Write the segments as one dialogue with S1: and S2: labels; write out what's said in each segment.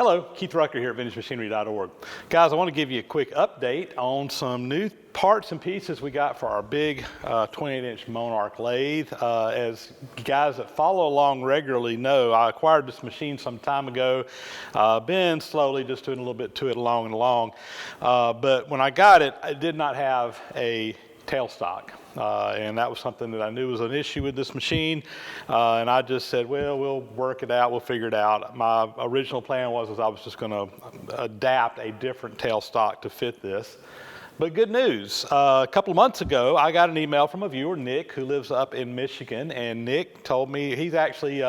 S1: Hello, Keith Rucker here at VintageMachinery.org. Guys, I want to give you a quick update on some new parts and pieces we got for our big 28-inch Monarch Lathe. As guys that follow along regularly know, I acquired this machine some time ago. Been slowly just doing a little bit to it along. But when I got it, I did not have a tailstock. And that was something that I knew was an issue with this machine. And I just said, well, we'll work it out, we'll figure it out. My original plan was I was just going to adapt a different tailstock to fit this. But good news, a couple of months ago, I got an email from a viewer, Nick, who lives up in Michigan, and Nick told me he's actually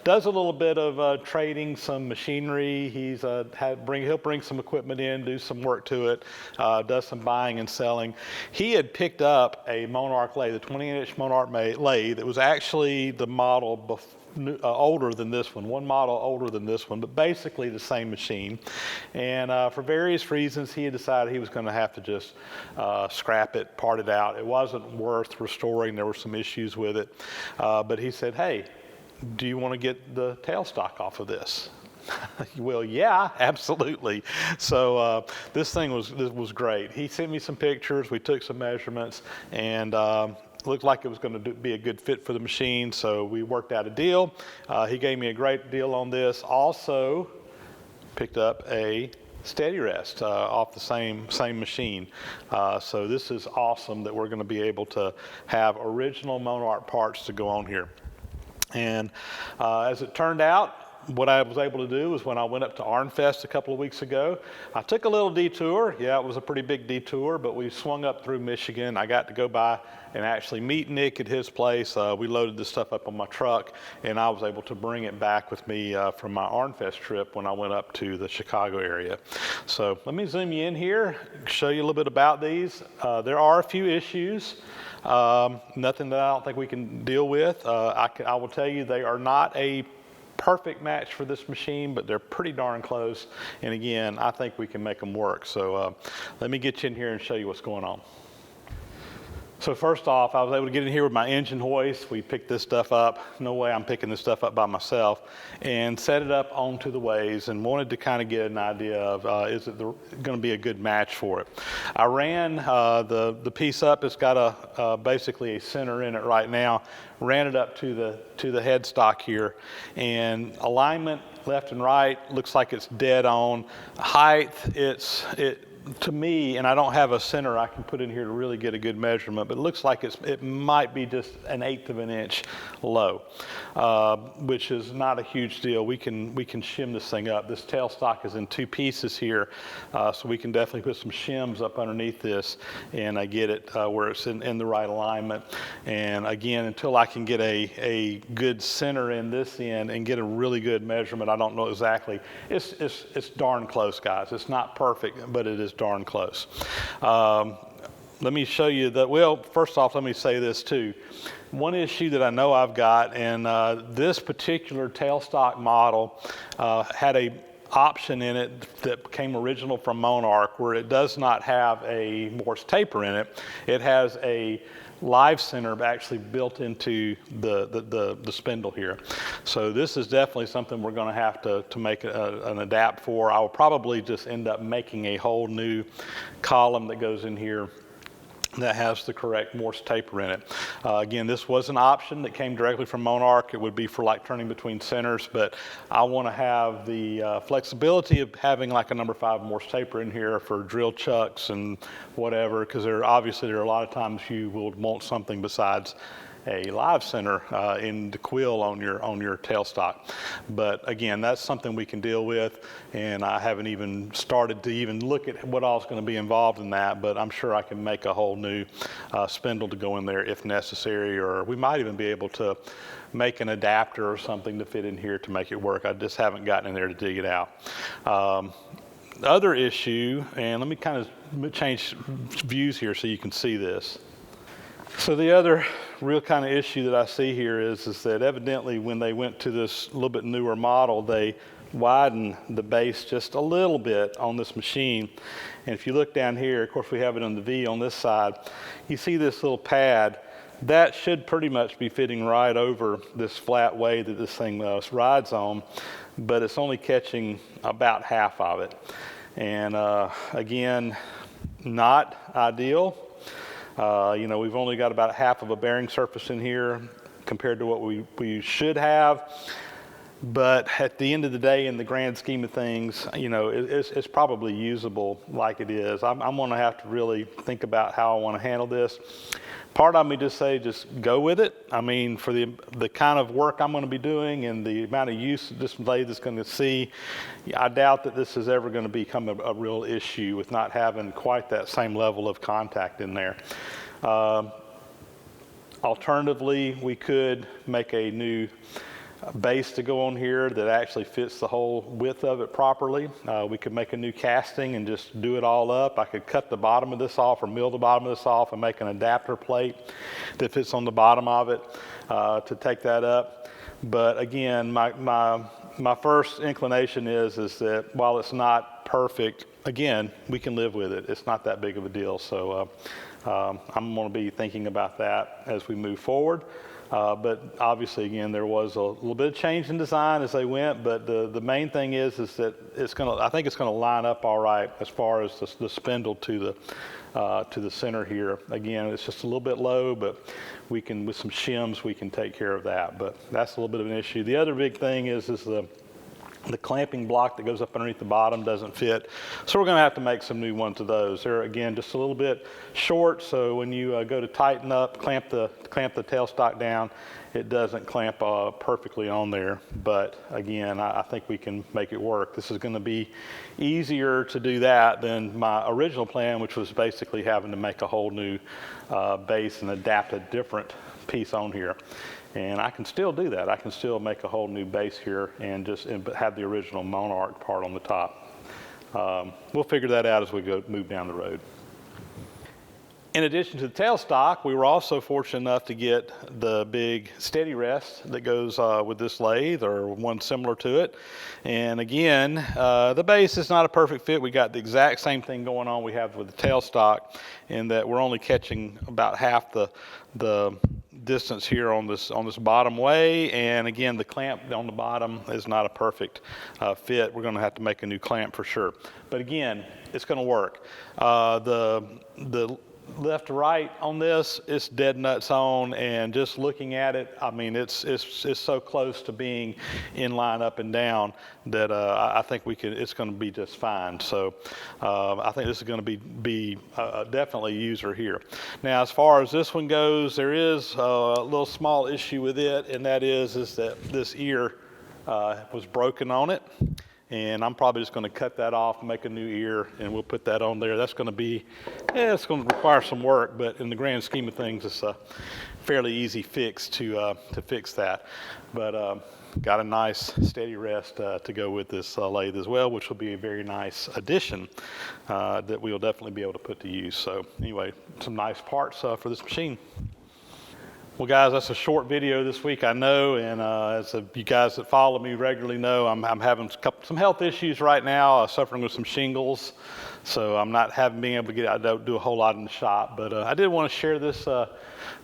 S1: does a little bit of trading some machinery. He'll bring some equipment in, do some work to it, does some buying and selling. He had picked up a Monarch Lathe, a 20-inch Monarch Lathe. It was actually the model before. Older than this one model older than this one, but basically the same machine. And for various reasons, he had decided he was going to have to just scrap it, part it out. It wasn't worth restoring. There were some issues with it. But he said, hey, do you want to get the tailstock off of this? Well, yeah, absolutely. So this was great. He sent me some pictures. We took some measurements, and looked like it was going to be a good fit for the machine, so we worked out a deal. He gave me a great deal on this. Also picked up a steady rest off the same machine. So this is awesome that we're going to be able to have original Monarch parts to go on here. And as it turned out, what I was able to do was when I went up to ArnFest a couple of weeks ago, I took a little detour. Yeah, it was a pretty big detour, but we swung up through Michigan. I got to go by and actually meet Nick at his place. We loaded this stuff up on my truck, and I was able to bring it back with me from my ArnFest trip when I went up to the Chicago area. So let me zoom you in here, show you a little bit about these. There are a few issues. Nothing that I don't think we can deal with. I will tell you they are not a perfect match for this machine, but they're pretty darn close. And again, I think we can make them work. So let me get you in here and show you what's going on. So first off, I was able to get in here with my engine hoist. We picked this stuff up. No way I'm picking this stuff up by myself. And set it up onto the ways and wanted to kind of get an idea of is it going to be a good match for it. I ran the piece up. It's got basically a center in it right now. Ran it up to the headstock here. And alignment left and right looks like it's dead on. Height, to me, and I don't have a center I can put in here to really get a good measurement, but it looks like it might be just 1/8 of an inch low, which is not a huge deal. We can shim this thing up. This tailstock is in two pieces here, so we can definitely put some shims up underneath this and get it where it's in the right alignment. And again, until I can get a good center in this end and get a really good measurement, I don't know exactly. It's darn close, guys. It's not perfect, but it is darn close. Let me show you that. Well, first off, let me say this too. One issue that I know I've got, and this particular tailstock model had a option in it that came original from Monarch where it does not have a Morse taper in it. It has a live center actually built into the spindle here. So this is definitely something we're going to have to make an adapt for. I will probably just end up making a whole new column that goes in here that has the correct Morse taper in it. Again, this was an option that came directly from Monarch. It would be for like turning between centers, but I want to have the flexibility of having like a number 5 Morse taper in here for drill chucks and whatever, because there are a lot of times you will want something besides a live center in the quill on your tailstock. But again, that's something we can deal with, and I haven't even started to even look at what all's going to be involved in that, but I'm sure I can make a whole new spindle to go in there if necessary, or we might even be able to make an adapter or something to fit in here to make it work. I just haven't gotten in there to dig it out. The other issue, and let me kind of change views here so you can see this. So the other real kind of issue that I see here is that evidently when they went to this little bit newer model, they widened the base just a little bit on this machine. And if you look down here, of course we have it on the V on this side, you see this little pad that should pretty much be fitting right over this flat way that this thing rides on, but it's only catching about half of it. And again, not ideal. We've only got about half of a bearing surface in here compared to what we should have. But at the end of the day, in the grand scheme of things, it's probably usable like it is. I'm going to have to really think about how I want to handle this. Part of me just say, just go with it. I mean, for the kind of work I'm going to be doing and the amount of use this lathe is going to see, I doubt that this is ever going to become a real issue with not having quite that same level of contact in there. Alternatively, we could make a new base to go on here that actually fits the whole width of it properly. We could make a new casting and just do it all up. I could cut the bottom of this off or mill the bottom of this off and make an adapter plate that fits on the bottom of it to take that up. But again, my first inclination is that while it's not perfect, again, we can live with it. It's not that big of a deal. So I'm going to be thinking about that as we move forward. But obviously, again, there was a little bit of change in design as they went. But the main thing is that I think it's going to line up all right as far as the spindle to the center here. Again, it's just a little bit low, but we can, with some shims, we can take care of that. But that's a little bit of an issue. The other big thing is the clamping block that goes up underneath the bottom doesn't fit. So we're going to have to make some new ones of those. They're, again, just a little bit short, so when you go to tighten up, clamp the tailstock down, it doesn't clamp perfectly on there. But again, I think we can make it work. This is going to be easier to do that than my original plan, which was basically having to make a whole new base and adapt a different piece on here. And I can still do that. I can still make a whole new base here and just have the original Monarch part on the top. We'll figure that out as we move down the road. In addition to the tailstock, we were also fortunate enough to get the big steady rest that goes with this lathe, or one similar to it. And again, the base is not a perfect fit. We got the exact same thing going on we have with the tailstock, in that we're only catching about half the distance here on this bottom way. And again, the clamp on the bottom is not a perfect fit. We're going to have to make a new clamp for sure. But again, it's going to work. The left to right on this, it's dead nuts on, and just looking at it, I mean, it's so close to being in line up and down that I think it's going to be just fine. So I think this is going to be definitely a user here. Now, as far as this one goes, there is a little small issue with it, and that is that this ear was broken on it. And I'm probably just going to cut that off and make a new ear, and we'll put that on there. That's going to be, it's going to require some work, but in the grand scheme of things, it's a fairly easy fix to fix that. But got a nice steady rest to go with this lathe as well, which will be a very nice addition that we'll definitely be able to put to use. So anyway, some nice parts for this machine. Well, guys, that's a short video this week, I know, and as you guys that follow me regularly know, I'm having some health issues right now, suffering with some shingles, so I'm not being able to get out. I don't do a whole lot in the shop, but I did want to share this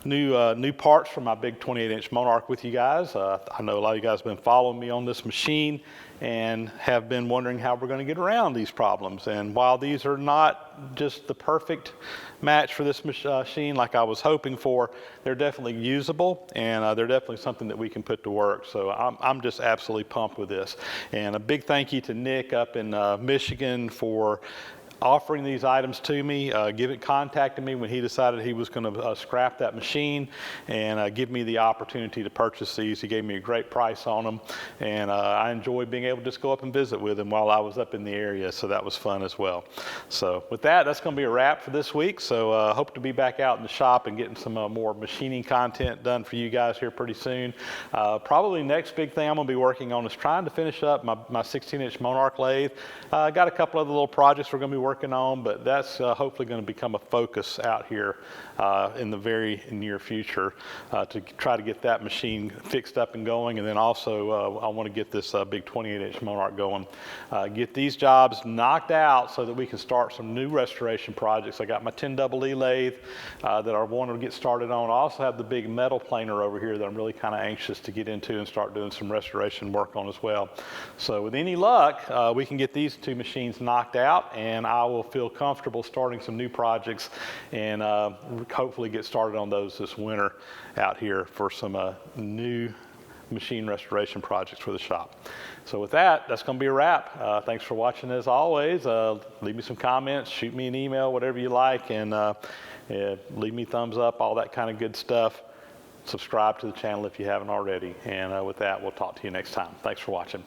S1: new parts from my big 28-inch Monarch with you guys. I know a lot of you guys have been following me on this machine and have been wondering how we're going to get around these problems. And while these are not just the perfect match for this machine like I was hoping for, they're definitely usable, and they're definitely something that we can put to work. So I'm just absolutely pumped with this. And a big thank you to Nick up in Michigan for offering these items to me, contacting me when he decided he was going to scrap that machine and give me the opportunity to purchase these. He gave me a great price on them, and I enjoyed being able to just go up and visit with him while I was up in the area, so that was fun as well. So with that, that's going to be a wrap for this week. So hope to be back out in the shop and getting some more machining content done for you guys here pretty soon. Probably next big thing I'm going to be working on is trying to finish up my 16-inch Monarch lathe. I got a couple other little projects we're going to be working on, but that's hopefully going to become a focus out here in the very near future to try to get that machine fixed up and going. And then also I want to get this big 28-inch Monarch going. Get these jobs knocked out so that we can start some new restoration projects. I got my 10EE lathe that I want to get started on. I also have the big metal planer over here that I'm really kind of anxious to get into and start doing some restoration work on as well. So with any luck, we can get these two machines knocked out, and I will feel comfortable starting some new projects and hopefully get started on those this winter out here for some new machine restoration projects for the shop. So with that, that's going to be a wrap. Thanks for watching as always. Leave me some comments, shoot me an email, whatever you like, and leave me thumbs up, all that kind of good stuff. Subscribe to the channel if you haven't already. And with that, we'll talk to you next time. Thanks for watching.